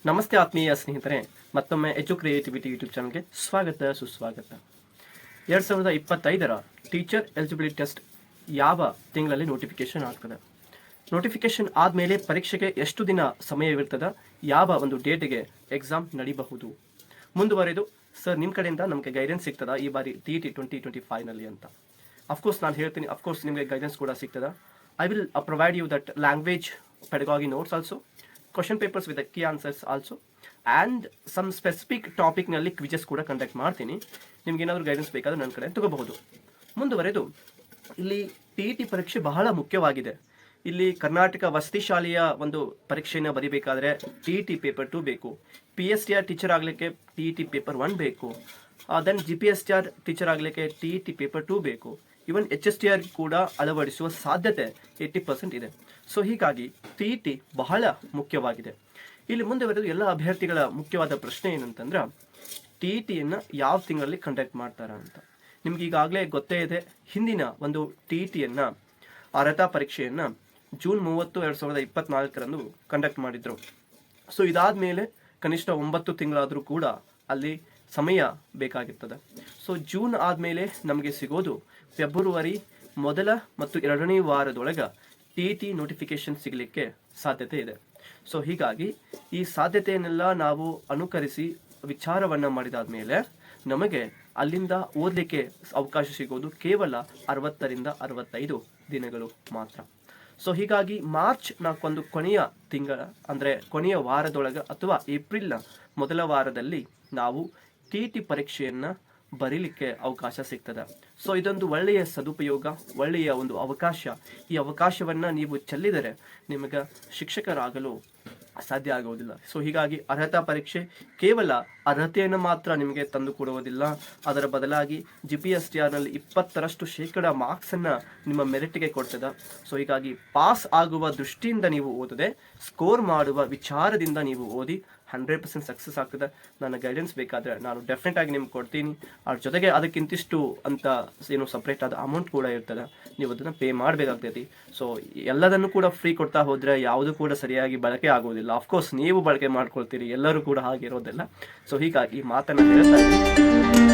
ನಮಸ್ತೆ ಆತ್ಮೀಯ ಸ್ನೇಹಿತರೆ, ಮತ್ತೊಮ್ಮೆ ಎಜು ಕ್ರಿಯೇಟಿವಿಟಿ ಯೂಟ್ಯೂಬ್ ಚಾನಲ್ಗೆ ಸ್ವಾಗತ ಸುಸ್ವಾಗತ. 2025ರ ಟೀಚರ್ ಎಲಿಜಿಬಿಲಿಟಿ ಟೆಸ್ಟ್ ಯಾವ ತಿಂಗಳಲ್ಲಿ ನೋಟಿಫಿಕೇಶನ್ ಆಗ್ತದೆ, ನೋಟಿಫಿಕೇಶನ್ ಆದಮೇಲೆ ಪರೀಕ್ಷೆಗೆ ಎಷ್ಟು ದಿನ ಸಮಯವಿರ್ತದೆ, ಯಾವ ಒಂದು ಡೇಟಿಗೆ ಎಕ್ಸಾಮ್ ನಡೀಬಹುದು, ಮುಂದುವರೆದು ಸರ್ ನಿಮ್ಮ ಕಡೆಯಿಂದ ನಮಗೆ ಗೈಡೆನ್ಸ್ ಸಿಗ್ತದ ಈ ಬಾರಿ TET 2025ನಲ್ಲಿ ಅಂತ. ಅಫ್ಕೋರ್ಸ್ ನಾನು ಹೇಳ್ತೀನಿ, ಅಫ್ಕೋರ್ಸ್ ನಿಮಗೆ ಗೈಡೆನ್ಸ್ ಕೂಡ ಸಿಗ್ತದ. I will provide you that language pedagogy notes also, question papers with the key answers also, and some specific topic ನಲ್ಲಿ ಕ್ವಿಜಸ್ ಕೂಡ ಕಂಡಕ್ಟ್ ಮಾಡ್ತೀನಿ. ನಿಮ್ಗೆ ಏನಾದರೂ ಗೈಡೆನ್ಸ್ ಬೇಕಾದ್ರೆ ನನ್ನ ಕಡೆ ತಗೋಬಹುದು. ಮುಂದುವರೆದು ಇಲ್ಲಿ TET ಪರೀಕ್ಷೆ ಬಹಳ ಮುಖ್ಯವಾಗಿದೆ. ಇಲ್ಲಿ ಕರ್ನಾಟಕ ವಸತಿ ಶಾಲೆಯ ಒಂದು ಪರೀಕ್ಷೆಯನ್ನು ಬರೀಬೇಕಾದ್ರೆ TET ಪೇಪರ್ 2 ಬೇಕು, PSTR ಟೀಚರ್ ಆಗಲಿಕ್ಕೆ TET ಪೇಪರ್ 1 ಬೇಕು, ದೆನ್ GPSTR ಟೀಚರ್ ಆಗಲಿಕ್ಕೆ TET ಪೇಪರ್ 2 ಬೇಕು, ಇವನ್ HSTR ಕೂಡ ಅಳವಡಿಸುವ ಸಾಧ್ಯತೆ 80% ಇದೆ. ಸೊ ಹೀಗಾಗಿ TET ಬಹಳ ಮುಖ್ಯವಾಗಿದೆ. ಇಲ್ಲಿ ಮುಂದುವರೆದು ಎಲ್ಲ ಅಭ್ಯರ್ಥಿಗಳ ಮುಖ್ಯವಾದ ಪ್ರಶ್ನೆ ಏನಂತಂದ್ರೆ TETಯನ್ನು ಯಾವ ತಿಂಗಳಲ್ಲಿ ಕಂಡಕ್ಟ್ ಮಾಡ್ತಾರ ಅಂತ. ನಿಮ್ಗೆ ಈಗಾಗಲೇ ಗೊತ್ತೇ ಇದೆ, ಹಿಂದಿನ ಒಂದು TETಯನ್ನು ಅರ್ಹತಾ ಪರೀಕ್ಷೆಯನ್ನು ಜೂನ್ 30, 2024ರಂದು ಕಂಡಕ್ಟ್ ಮಾಡಿದ್ರು. ಸೊ ಇದಾದ ಮೇಲೆ ಕನಿಷ್ಠ 9 ತಿಂಗಳಾದರೂ ಕೂಡ ಅಲ್ಲಿ ಸಮಯ ಬೇಕಾಗಿರ್ತದೆ. ಸೊ ಜೂನ್ ಆದಮೇಲೆ ನಮಗೆ ಸಿಗೋದು ಫೆಬ್ರವರಿ 1 ಮತ್ತು 2ನೇ ವಾರದೊಳಗೆ TET ನೋಟಿಫಿಕೇಶನ್ ಸಿಗಲಿಕ್ಕೆ ಸಾಧ್ಯತೆ ಇದೆ. ಸೊ ಹೀಗಾಗಿ ಈ ಸಾಧ್ಯತೆಯನ್ನೆಲ್ಲ ನಾವು ಅನುಕರಿಸಿ ವಿಚಾರವನ್ನು ಮಾಡಿದಾದ ಮೇಲೆ ನಮಗೆ ಅಲ್ಲಿಂದ ಓದಲಿಕ್ಕೆ ಅವಕಾಶ ಸಿಗೋದು ಕೇವಲ 60ರಿಂದ 65 ದಿನಗಳು ಮಾತ್ರ. ಸೊ ಹೀಗಾಗಿ ಮಾರ್ಚ್ 4 ಕೊನೆಯ ತಿಂಗಳ ಅಂದರೆ ಕೊನೆಯ ವಾರದೊಳಗೆ ಅಥವಾ ಏಪ್ರಿಲ್ನ ಮೊದಲ ವಾರದಲ್ಲಿ ನಾವು TET ಪರೀಕ್ಷೆಯನ್ನು ಬರೀಲಿಕ್ಕೆ ಅವಕಾಶ ಸಿಗ್ತದೆ. ಸೊ ಇದೊಂದು ಒಳ್ಳೆಯ ಸದುಪಯೋಗ, ಒಳ್ಳೆಯ ಒಂದು ಅವಕಾಶ. ಈ ಅವಕಾಶವನ್ನು ನೀವು ಚೆಲ್ಲಿದರೆ ನಿಮಗೆ ಶಿಕ್ಷಕರಾಗಲು ಸಾಧ್ಯ ಆಗುವುದಿಲ್ಲ. ಸೊ ಹೀಗಾಗಿ ಅರ್ಹತಾ ಪರೀಕ್ಷೆ ಕೇವಲ ಅರ್ಹತೆಯನ್ನು ಮಾತ್ರ ನಿಮಗೆ ತಂದು ಕೊಡುವುದಿಲ್ಲ, ಅದರ ಬದಲಾಗಿ GPSTRನಲ್ಲಿ 20% ಮಾರ್ಕ್ಸನ್ನು ನಿಮ್ಮ ಮೆರಿಟ್ಗೆ ಕೊಡ್ತದೆ. ಸೊ ಹೀಗಾಗಿ ಪಾಸ್ ಆಗುವ ದೃಷ್ಟಿಯಿಂದ ನೀವು ಓದದೆ ಸ್ಕೋರ್ ಮಾಡುವ ವಿಚಾರದಿಂದ ನೀವು ಓದಿ 100% ಸಕ್ಸಸ್ ಆಗ್ತದೆ. ನನ್ನ ಗೈಡೆನ್ಸ್ ಬೇಕಾದರೆ ನಾನು ಡೆಫಿನೆಟ್ ಆಗಿ ನಿಮ್ಗೆ ಕೊಡ್ತೀನಿ. ಅದ್ರ ಜೊತೆಗೆ ಅದಕ್ಕಿಂತಿಷ್ಟು ಅಂತ ಏನು ಸಪ್ರೇಟ್ ಆದ ಅಮೌಂಟ್ ಕೂಡ ಇರ್ತದೆ, ನೀವು ಅದನ್ನು ಪೇ ಮಾಡಬೇಕಾಗ್ತೈತಿ. ಸೊ ಎಲ್ಲದನ್ನು ಕೂಡ ಫ್ರೀ ಕೊಡ್ತಾ ಹೋದರೆ ಯಾವುದು ಕೂಡ ಸರಿಯಾಗಿ ಬಳಕೆ ಆಗೋದಿಲ್ಲ. ಅಫ್ಕೋರ್ಸ್ ನೀವು ಬಳಕೆ ಮಾಡ್ಕೊಳ್ತೀರಿ, ಎಲ್ಲರೂ ಕೂಡ ಹಾಗೆ ಇರೋದಿಲ್ಲ. ಸೊ ಹೀಗಾಗಿ ಮಾತನ್ನು ಹೇಳ್ತಾ ಇದ್ದೀನಿ.